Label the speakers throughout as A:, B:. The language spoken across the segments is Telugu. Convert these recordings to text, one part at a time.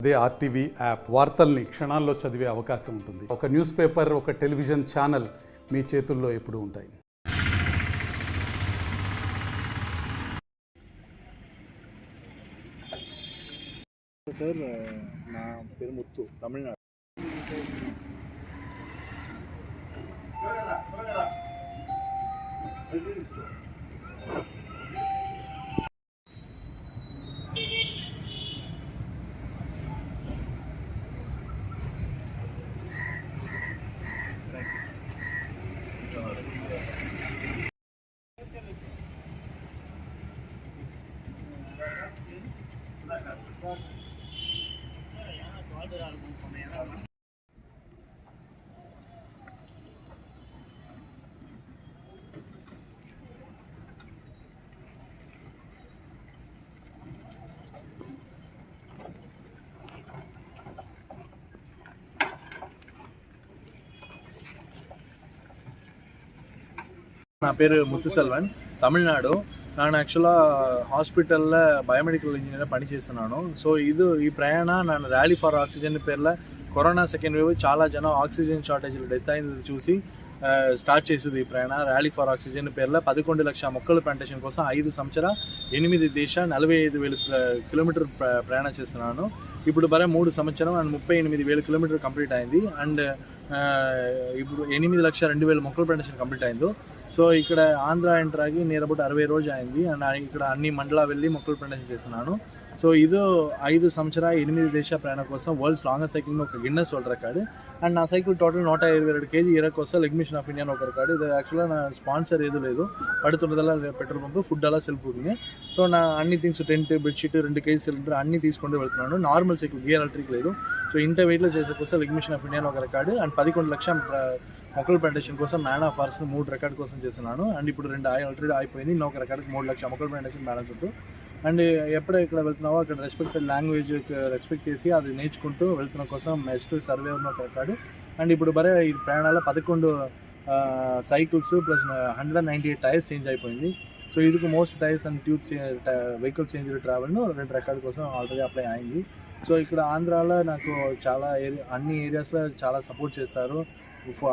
A: అదే ఆర్టీవీ యాప్ వార్తల్ని క్షణాల్లో చదివే అవకాశం ఉంటుంది. ఒక న్యూస్ పేపర్, ఒక టెలివిజన్ ఛానల్ మీ చేతుల్లో ఎప్పుడూ ఉంటాయి.
B: సార్, నా పేరు ముత్తు, తమిళనాడు. నా పేరు ముత్తుసెల్వన్, తమిళనాడు. ನಾನು ಹಾಸ್ಪಿಟಲ್ ಬಯೋಮೆಡಿಕಲ್ ಇಂಜಿನಿಯರ್ పనిచేస్తున్నాను. సో ఈ ప్రయాణ ನಾನು ర్యాలీ ఫర్ ఆక్సిజన్ పేర్ల కరోనా సెకండ్ వేవ్ చాలా జన ఆక్సిజన్ షార్టేజ్లు డెత్ అయింది చూసి స్టార్ట్ చేసేది ఈ ప్రయాణ. ర్యాలీ ఫర్ ఆక్సిజన్ పేర్ల 11 లక్షల మొక్కల ప్లాంటేషన్ కోసం 5 సంవత్సరాల 8 దేశ 45,000 కిలోమీటర్ ప్రయాణం చేస్తున్నాను. ఇప్పుడు బరే 3 సంవత్సరం అండ్ 38,000 కిలోమీటర్ కంప్లీట్ అయింది. అండ్ ఇప్పుడు 8,02,000 మొక్కల ప్లాంటేషన్ కంప్లీట్ అయింది. సో ఇక్కడ ఆంధ్ర ఎంటర్ ఆగి నియర్ అబౌట్ 60 రోజు అయింది. అండ్ ఇక్కడ అన్ని మండలా వెళ్ళి మొక్కలు ప్లాంటేషన్ చేస్తున్నాను. సో ఇది 5 సంవత్సరాల 8 దేశ ప్రయాణం కోసం వరల్డ్స్ లాంగెస్ట్ సైకిల్ ఒక గిన్నెస్ వరల్డ్ రికార్డు. అండ్ నా సైకిల్ టోటల్ 122 kg ఇయర్ కోసం లెగ్ మిషన్ ఆఫ్ ఇండియా ఒక రికార్డు. ఇది యాక్చువల్గా నా స్పాన్సర్ ఏదో లేదు, పడుతున్నదల్లా పెట్రోల్ పంపు, ఫుడ్ అలా సెల్ఫ్ ఉంది. సో నా అన్ని things, tent, bedsheet, 2 kg cylinder అన్ని తీసుకుంటూ వెళ్తున్నాను. నార్మల్ సైకిల్, గేర్ ఎలక్ట్రిక్ లేదు. సో ఇంత వెయిట్లో చేసే కోసం లెగ్ మిషన్ ఆఫ్ ఇండియా ఒక రికార్డు. అండ్ 11 లక్షల మొక్కల ప్లాంటేషన్ కోసం మ్యాన్ ఆఫ్ ఆర్స్ 3 రికార్డు కోసం చేస్తున్నాను. అండ్ ఇప్పుడు 2 ఆల్రెడీ అయిపోయింది. ఇంకొక రికార్డుకి 3 లక్షల మొక్కల ప్లాంటేషన్ బ్యాలెన్స్ ఉంటుంది. అండ్ ఎప్పుడో ఇక్కడ వెళ్తున్నావో అక్కడ రెస్పెక్టెడ్ లాంగ్వేజ్ రెస్పెక్ట్ చేసి అది నేర్చుకుంటూ వెళ్తున్న కోసం నెక్స్ట్ సర్వే ఉన్న ఒక రికార్డు. అండ్ ఇప్పుడు బరే ఈ ప్రయాణాల్లో 11 సైకిల్స్ ప్లస్ 198 టైర్స్ చేంజ్ అయిపోయింది. సో ఇది most tyres and tubes vehicle change ట్రావెల్ను 2 రికార్డు కోసం ఆల్రెడీ అప్లై అయింది. సో ఇక్కడ ఆంధ్రాలో నాకు చాలా అన్ని ఏరియాస్లో చాలా సపోర్ట్ చేస్తారు.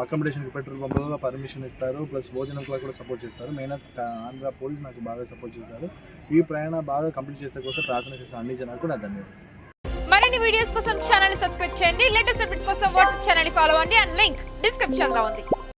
B: అకామిడేషన్కి పెట్రోల్ పంపులలో పర్మిషన్ ఇస్తారు, ప్లస్ భోజనంలో కూడా సపోర్ట్ చేస్తారు. మెయిన్గా ఆంధ్ర పోలీస్ నాకు బాగా సపోర్ట్ చేస్తారు. ఈ ప్రయాణం బాగా కంప్లీట్ చేసే కోసం ప్రార్థన చేసిన అన్ని జనాలకు నా ధన్యవాదాలు.
C: మరిన్ని వీడియోస్ కోసం ఛానల్ ని సబ్స్క్రైబ్ చేయండి. లేటెస్ట్ అప్డేట్స్ కోసం వాట్సాప్ ఛానల్ ని ఫాలో అవ్వండి. అండ్ లింక్ డిస్క్రిప్షన్ లో ఉంది.